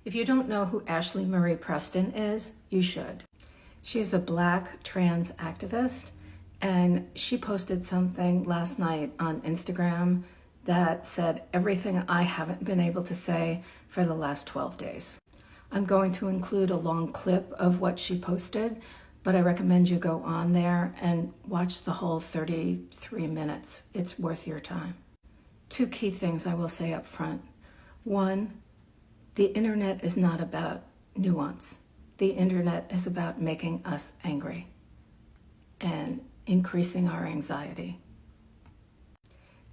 If you don't know who Ashlee Marie Preston is, you should. She's a Black trans activist, and she posted something last night on Instagram that said everything I haven't been able to say for the last 12 days. I'm going to include a long clip of what she posted, but I recommend you go on there and watch the whole 33 minutes. It's worth your time. Two key things I will say up front. One, the internet is not about nuance. The internet is about making us angry and increasing our anxiety.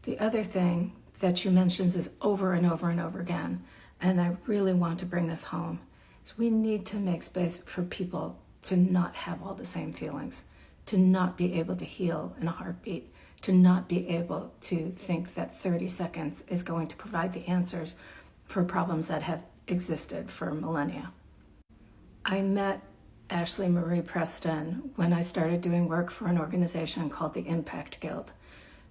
The other thing that she mentions is over and over and over again, and I really want to bring this home, is we need to make space for people to not have all the same feelings, to not be able to heal in a heartbeat, to not be able to think that 30 seconds is going to provide the answers for problems that have existed for millennia. I met Ashlee Marie Preston when I started doing work for an organization called the Impact Guild.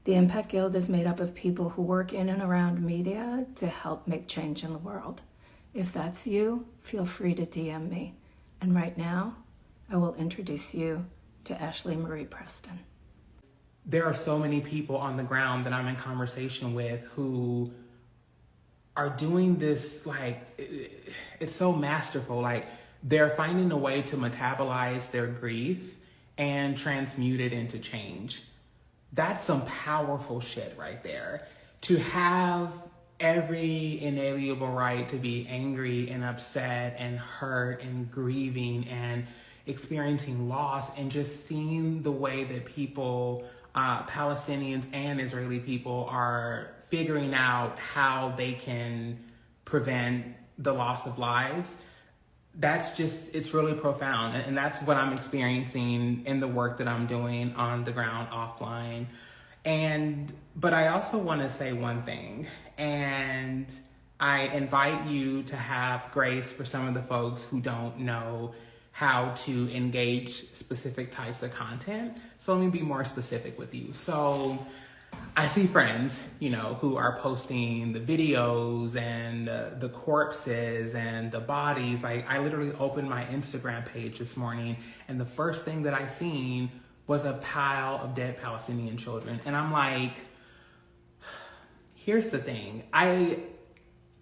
The Impact Guild is made up of people who work in and around media to help make change in the world. If that's you, feel free to DM me. And right now, I will introduce you to Ashlee Marie Preston. There are so many people on the ground that I'm in conversation with who are doing this, it's so masterful. They're finding a way to metabolize their grief and transmute it into change. That's some powerful shit right there. To have every inalienable right to be angry and upset and hurt and grieving and experiencing loss, and just seeing the way that people, Palestinians and Israeli people, are figuring out how they can prevent the loss of lives. It's really profound. And that's what I'm experiencing in the work that I'm doing on the ground, offline. But I also want to say one thing, and I invite you to have grace for some of the folks who don't know how to engage specific types of content. So let me be more specific with you. So I see friends, who are posting the videos and the corpses and the bodies. I literally opened my Instagram page this morning, and the first thing that I seen was a pile of dead Palestinian children. And I'm like, here's the thing.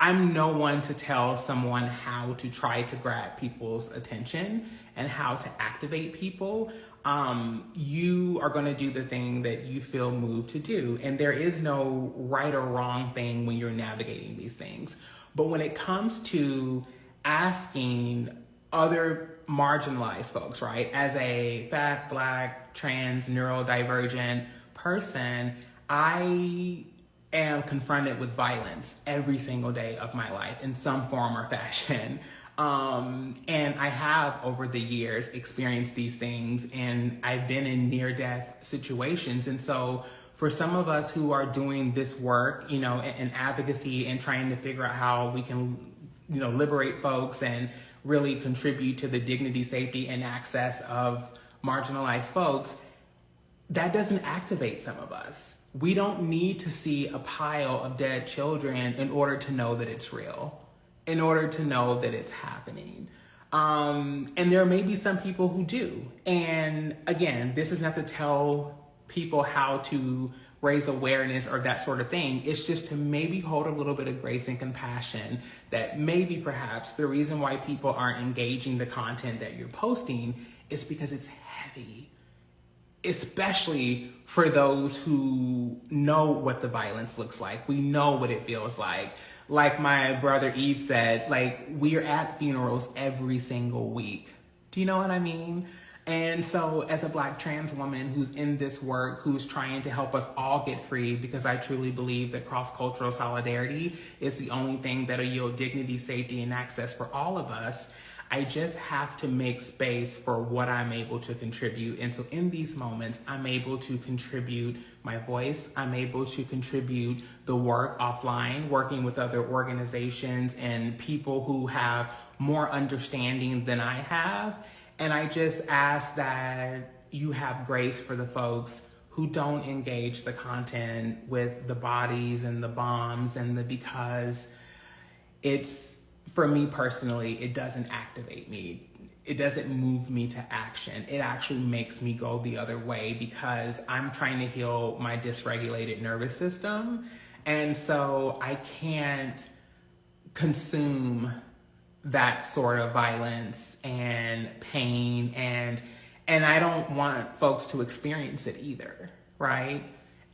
I'm no one to tell someone how to try to grab people's attention and how to activate people. You are going to do the thing that you feel moved to do. And there is no right or wrong thing when you're navigating these things. But when it comes to asking other marginalized folks, right, as a fat, Black, trans, neurodivergent person, I am confronted with violence every single day of my life in some form or fashion. And I have, over the years, experienced these things, and I've been in near-death situations. And so for some of us who are doing this work, in advocacy and trying to figure out how we can, liberate folks and really contribute to the dignity, safety, and access of marginalized folks, that doesn't activate some of us. We don't need to see a pile of dead children in order to know that it's real, in order to know that it's happening. And there may be some people who do. And again, this is not to tell people how to raise awareness or that sort of thing. It's just to maybe hold a little bit of grace and compassion that maybe perhaps the reason why people aren't engaging the content that you're posting is because it's heavy. Especially for those who know what the violence looks like. We know what it feels like. Like my brother Eve said, we're at funerals every single week. Do you know what I mean? And so as a Black trans woman who's in this work, who's trying to help us all get free, because I truly believe that cross-cultural solidarity is the only thing that'll yield dignity, safety, and access for all of us, I just have to make space for what I'm able to contribute. And so in these moments, I'm able to contribute my voice. I'm able to contribute the work offline, working with other organizations and people who have more understanding than I have. And I just ask that you have grace for the folks who don't engage the content with the bodies and the bombs and because it's for me personally, it doesn't activate me. It doesn't move me to action. It actually makes me go the other way because I'm trying to heal my dysregulated nervous system. And so I can't consume that sort of violence and pain, and I don't want folks to experience it either, right?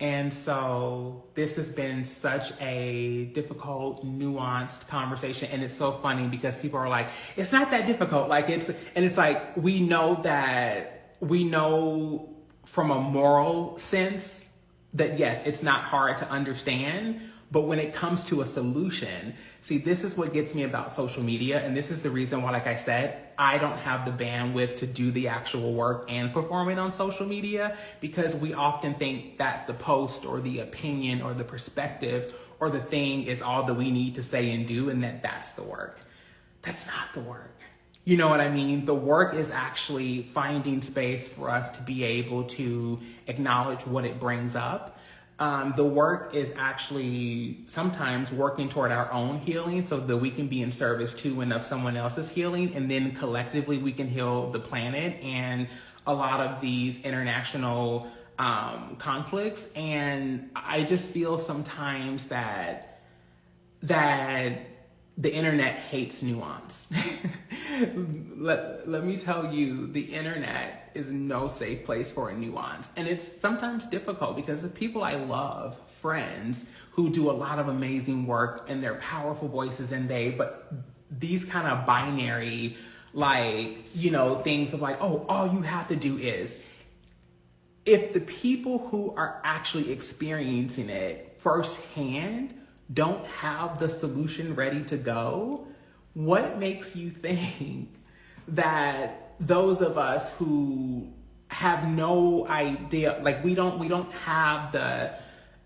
And so this has been such a difficult, nuanced conversation. And it's so funny because people are like, it's not that difficult. Like it's like, we know from a moral sense that yes, it's not hard to understand. But when it comes to a solution, see, this is what gets me about social media. And this is the reason why, like I said, I don't have the bandwidth to do the actual work and perform it on social media, because we often think that the post or the opinion or the perspective or the thing is all that we need to say and do, and that's the work. That's not the work. You know what I mean? The work is actually finding space for us to be able to acknowledge what it brings up. The work is actually sometimes working toward our own healing so that we can be in service to and of someone else's healing. And then collectively we can heal the planet and a lot of these international conflicts. And I just feel sometimes that the internet hates nuance. Let me tell you, the internet is no safe place for a nuance. And it's sometimes difficult because the people I love, friends who do a lot of amazing work and they're powerful voices but these kind of binary, things of like, oh, all you have to do is, if the people who are actually experiencing it firsthand don't have the solution ready to go, what makes you think that those of us who have no idea, like we don't have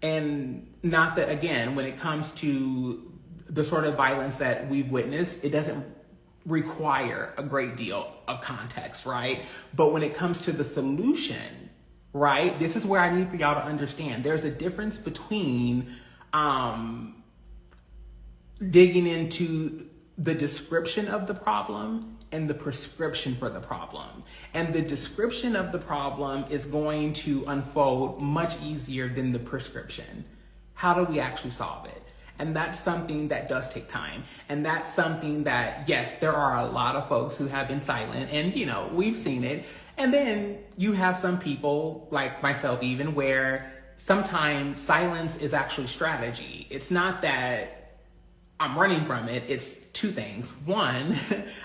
and not that, again, when it comes to the sort of violence that we've witnessed, it doesn't require a great deal of context, right? But when it comes to the solution, right, this is where I need for y'all to understand. There's a difference between digging into the description of the problem and the prescription for the problem. And the description of the problem is going to unfold much easier than the prescription. How do we actually solve it? And that's something that does take time. And that's something that, yes, there are a lot of folks who have been silent, and we've seen it. And then you have some people like myself even where sometimes silence is actually strategy. It's not that I'm running from it. It's two things. One,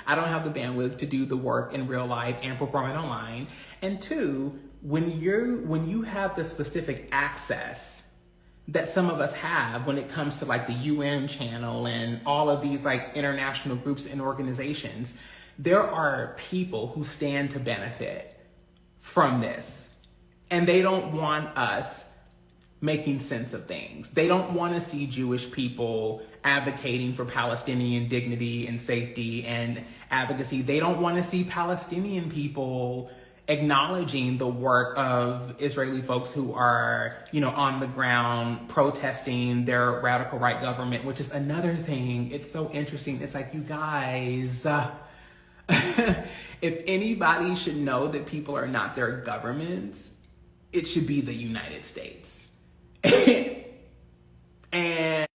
I don't have the bandwidth to do the work in real life and perform it online. And two, when you have the specific access that some of us have when it comes to like the UN channel and all of these like international groups and organizations, there are people who stand to benefit from this. And they don't want us making sense of things. They don't want to see Jewish people advocating for Palestinian dignity and safety and advocacy. They don't want to see Palestinian people acknowledging the work of Israeli folks who are, on the ground protesting their radical right government, which is another thing. It's so interesting. It's like, you guys, if anybody should know that people are not their governments, it should be the United States. And